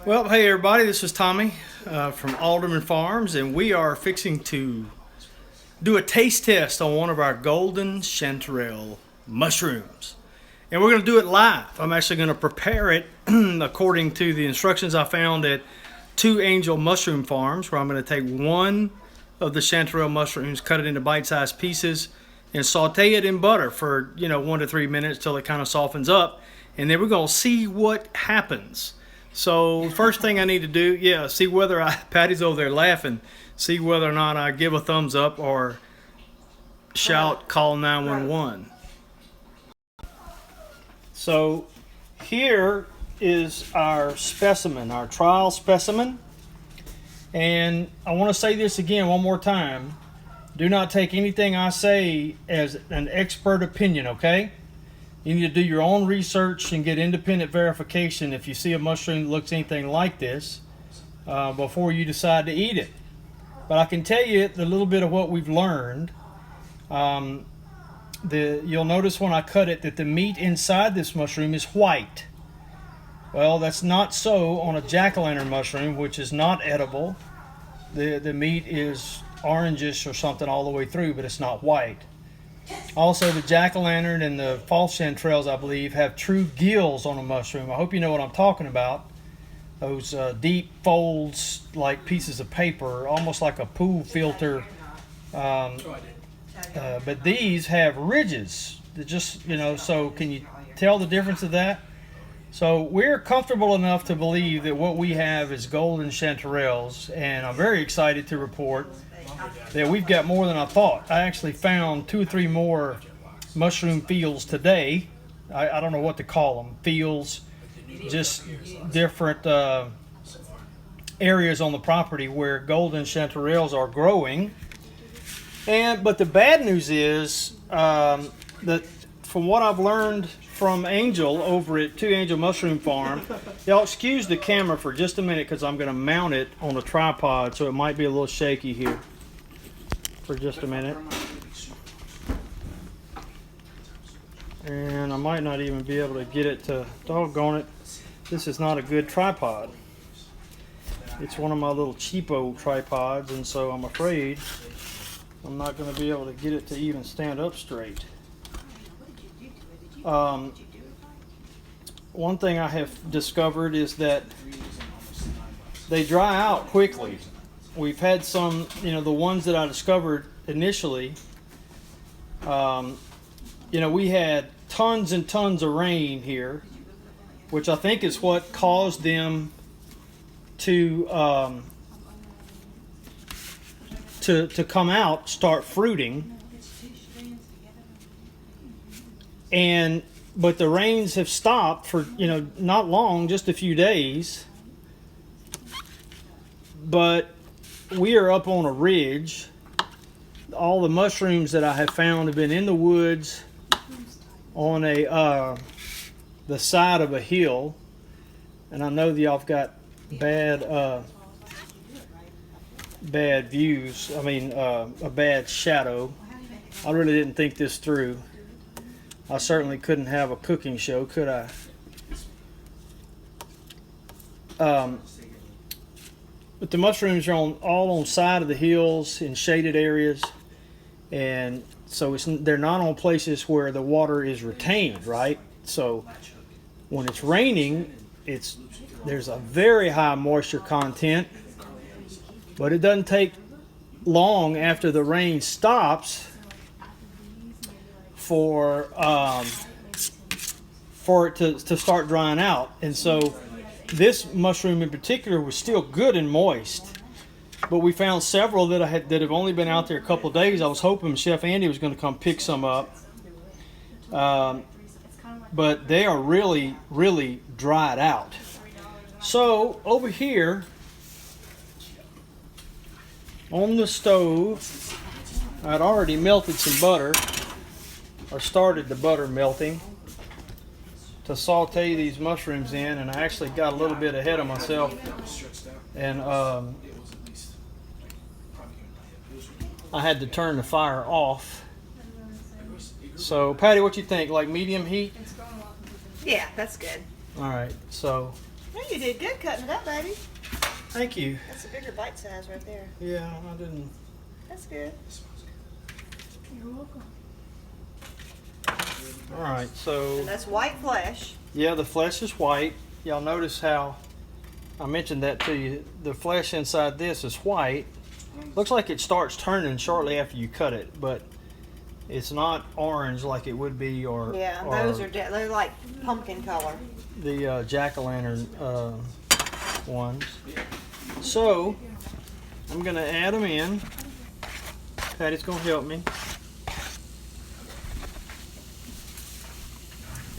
Well, hey everybody, this is Tommy from AldermanFarms, and we are fixing to do a taste test on one of our golden chanterelle mushrooms. And we're going to do it live. I'm actually going to prepare it according to the instructions I found at Two Angel Mushroom Farms, where I'm going to take one of the chanterelle mushrooms, cut it into bite-sized pieces, and saute it in butter for 1 to 3 minutes till it kind of softens up. And then we're going to see what happens. So first thing I need to do, see whether Patty's over there laughing, see whether or not I give a thumbs up or shout, call 911. So here is our specimen, our trial specimen. And I want to say this again one more time. Do not take anything I say as an expert opinion, okay? You need to do your own research and get independent verification if you see a mushroom that looks anything like this before you decide to eat it. But I can tell you the little bit of what we've learned. You'll notice when I cut it that the meat inside this mushroom is white. Well, that's not so on a jack-o'-lantern mushroom, which is not edible. The meat is orangish or something all the way through, but it's not white. Also, the jack-o'-lantern and the false chanterelles, I believe, have true gills on a mushroom. I hope you know what I'm talking about. Those deep folds like pieces of paper, almost like a pool filter. But these have ridges. That just, so can you tell the difference of that? So we're comfortable enough to believe that what we have is golden chanterelles, and I'm very excited to report that we've got more than I thought. I actually found 2 or 3 more mushroom fields today. I don't know what to call them. Fields, just different areas on the property where golden chanterelles are growing. But the bad news is that from what I've learned from Angel over at Two Angel Mushroom Farm, y'all excuse the camera for just a minute because I'm going to mount it on a tripod, so it might be a little shaky here for just a minute. And I might not even be able to get it to, doggone it, this is not a good tripod. It's one of my little cheapo tripods, and so I'm afraid I'm not going to be able to get it to even stand up straight. One thing I have discovered is that they dry out quickly. We've had some, the ones that I discovered initially, we had tons and tons of rain here, which I think is what caused them to come out, start fruiting. But the rains have stopped for, not long, just a few days. But we are up on a ridge. All the mushrooms that I have found have been in the woods on the side of a hill. And I know that y'all have got bad views. A bad shadow. I really didn't think this through. I certainly couldn't have a cooking show, could I? But the mushrooms are all on side of the hills in shaded areas, and so they're not on places where the water is retained, right? So when it's raining, there's a very high moisture content, but it doesn't take long after the rain stops for it to start drying out. And so this mushroom in particular was still good and moist, but we found several that have only been out there a couple of days. I was hoping Chef Andy was going to come pick some up, but they are really, really dried out. So over here on the stove, I'd already melted some butter, or started the butter melting, to saute these mushrooms in, and I actually got a little bit ahead of myself, and I had to turn the fire off. So Patty, what you think? Like medium heat? Yeah, that's good. All right, so Well, you did good cutting it up, baby. Thank you. That's a bigger bite size right there. Yeah, I didn't. That's good. You're welcome. All right, so And that's white flesh. yeah, the flesh is white. Y'all notice how I mentioned that to you. The flesh inside this is white. Looks like it starts turning shortly after you cut it, but it's not orange like it would be, or Yeah, or those are they're like pumpkin color. the jack-o'-lantern ones. So I'm gonna add them in. Patty's gonna help me,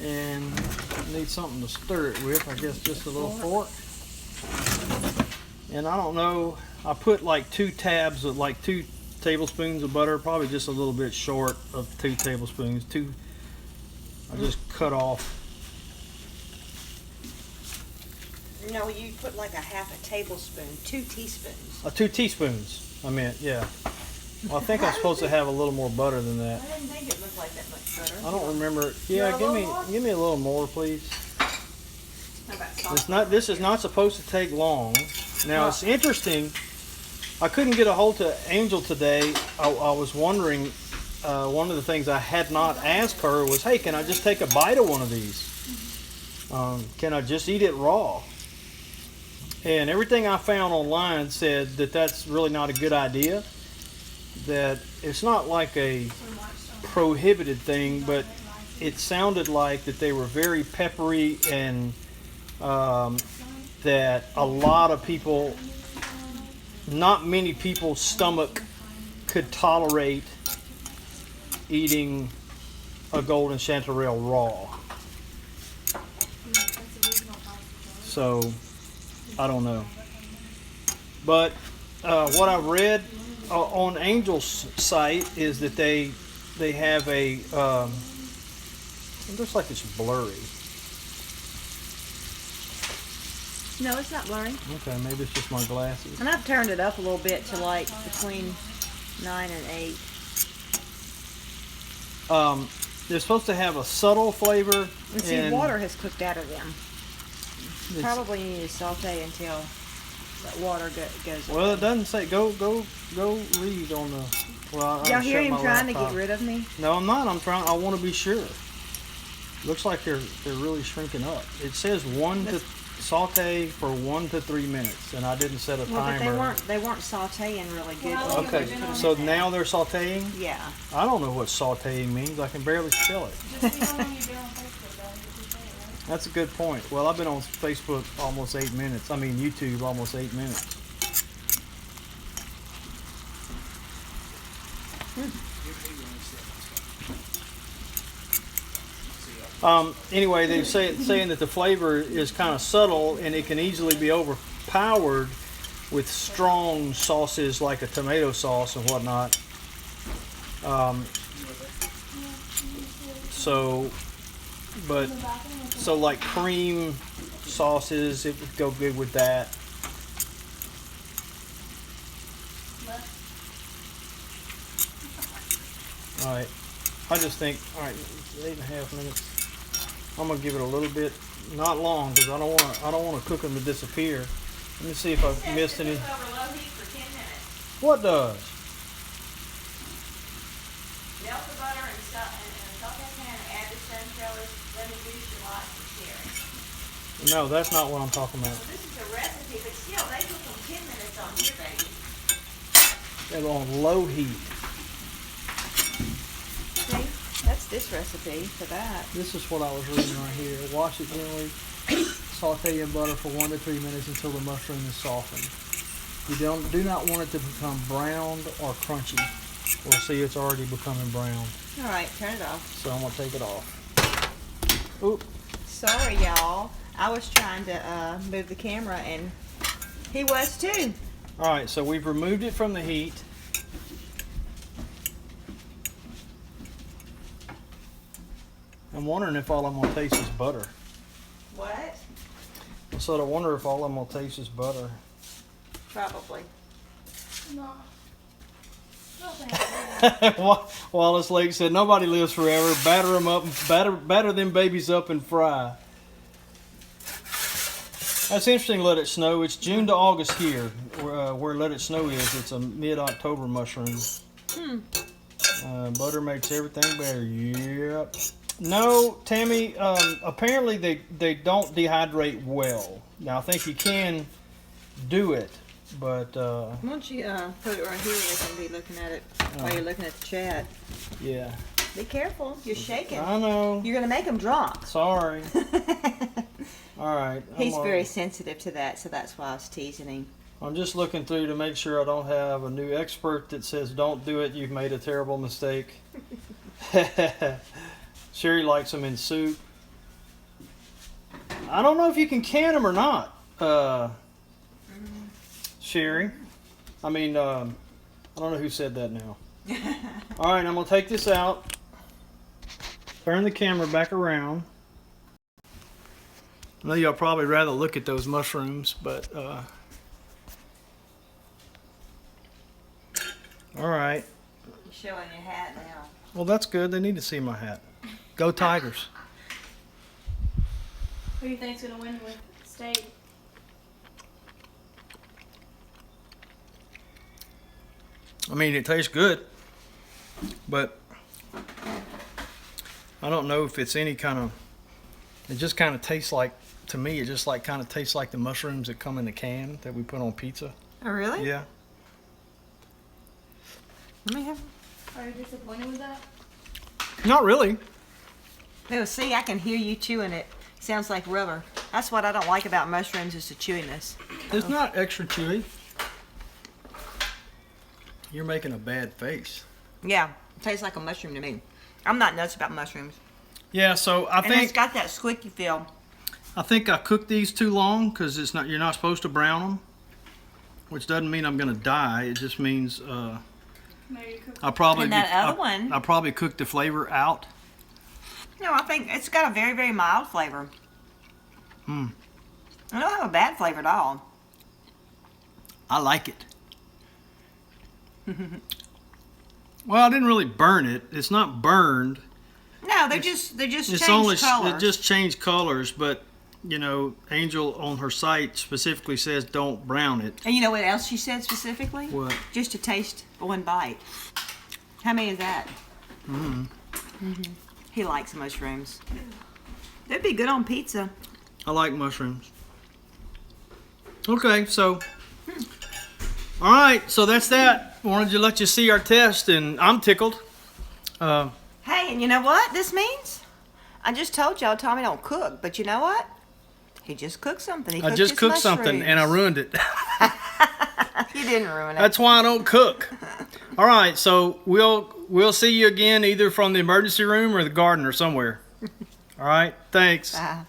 and I need something to stir it with. I guess just a little fork. And I don't know. I put like 2 tabs of like 2 tablespoons of butter, probably just a little bit short of 2 tablespoons. I just cut off. No, you put like a half a tablespoon, 2 teaspoons. 2 teaspoons. I meant, yeah. Well, I think I'm supposed to have a little more butter than that. I didn't think it looked like that much butter. I don't remember. Yeah, You want a little give me a little more, please. How about salt? It's not. This is not supposed to take long. Now it's interesting. I couldn't get a hold to Angel today. I was wondering. One of the things I had not asked her was, "Hey, can I just take a bite of one of these? Can I just eat it raw?" And everything I found online said that that's really not a good idea. That it's not like a prohibited thing, but it sounded like that they were very peppery, and that a lot of people, not many people's stomach could tolerate eating a golden chanterelle raw. So I don't know, but what I've read on Angel's site is that they have a it looks like it's blurry. No, it's not blurry. Okay, maybe it's just my glasses. And I've turned it up a little bit to like between 9 and 8. They're supposed to have a subtle flavor. And see, water has cooked out of them. It's- Probably need to saute until that water goes away. Well, it doesn't say. Go read on the. Well, Y'all I'll hear shut him my trying to laptop. get rid of me? No, I'm not. I'm trying. I want to be sure. Looks like they're really shrinking up. It says saute for 1 to 3 minutes, and I didn't set a Well, but timer. they weren't sauteing really good. Well, when you Okay, put them so in there. now they're sauteing. Yeah. I don't know what sauteing means. I can barely spell it. Just be on when you've been on Facebook, though. You can say it, right? That's a good point. Well, I've been on Facebook almost 8 minutes. I mean, YouTube almost 8 minutes. Anyway, they're saying that the flavor is kind of subtle, and it can easily be overpowered with strong sauces like a tomato sauce and whatnot. So like cream sauces, it would go good with that. All right, I just think, all right, 8.5 minutes. I'm gonna give it a little bit, not long, because I don't want to cook them to disappear. Let me see if I've missed any. Over low heat for 10 minutes. What does? Melt the butter and saute pan and add the chanterelles, lemon juice, and lots of cherries. No, that's not what I'm talking about. Well, this is a recipe, but still, they cook them 10 minutes on here, baby. They're on low heat. See? That's this recipe for that. This is what I was reading right here. Wash it gently. Saute in butter for 1 to 3 minutes until the mushroom is softened. You do not want it to become browned or crunchy. We'll see it's already becoming brown. All right, turn it off. So I'm gonna take it off. Oop. Sorry, y'all. I was trying to move the camera, and he was too. All right, so we've removed it from the heat. I'm wondering if all I'm gonna taste is butter. What? So I wonder if all I'm gonna taste is butter. Probably. No. No, thank you. Wallace Lake said, "Nobody lives forever. Batter them up, batter them babies up and fry." That's interesting. Let it snow. It's June to August here. Where let it snow is, it's a mid-October mushroom. Butter makes everything better. Yep. No, Tammy. Apparently they don't dehydrate well. Now I think you can do it, but Why don't you put it right here and they can be looking at it while you're looking at the chat. yeah. Be careful. You're shaking. I know. You're going to make them drop. Sorry. All right. He's very sensitive to that, so that's why I was teasing him. I'm just looking through to make sure I don't have a new expert that says, don't do it, you've made a terrible mistake. Sherry likes them in soup. I don't know if you can can them or not, Sherry. I mean, I don't know who said that now. All right, I'm going to take this out. Turn the camera back around. I know y'all probably rather look at those mushrooms, but all right. You're showing your hat now. Well, that's good. They need to see my hat. Go Tigers. Who do you think's gonna win with state? I mean, it tastes good, but I don't know if it's any kind of. It just kind of tastes like, to me, it just like kind of tastes like the mushrooms that come in the can that we put on pizza. Oh, really? Yeah. Let me have. Are you disappointed with that? Not really. Oh, see, I can hear you chewing it. Sounds like rubber. That's what I don't like about mushrooms is the chewiness. It's not extra chewy. You're making a bad face. Yeah, it tastes like a mushroom to me. I'm not nuts about mushrooms. Yeah, so I And it's think got that squeaky feel. I cooked these too long because it's not. You're not supposed to brown them, which doesn't mean I'm gonna die. It just means Maybe cook. I probably And that other one. I probably cooked the flavor out. No, I think it's got a very, very mild flavor. Hmm. I don't have a bad flavor at all. I like it. Well, I didn't really burn it. It's not burned. No, they just It's changed only color. it just changed colors, but you know, Angel on her site specifically says don't brown it. And you know what else she said specifically? What? Just to taste one bite. How many is that? He likes mushrooms. They'd be good on pizza. I like mushrooms. Okay, so all right, so that's that. Wanted to let you see our test, and I'm tickled. Hey, and you know what this means? I just told y'all Tommy don't cook, but you know what? He just cooked something. I just cooked something and I ruined it. You didn't ruin it. That's why I don't cook. All right, so we'll see you again either from the emergency room or the garden or somewhere. All right, thanks. Bye.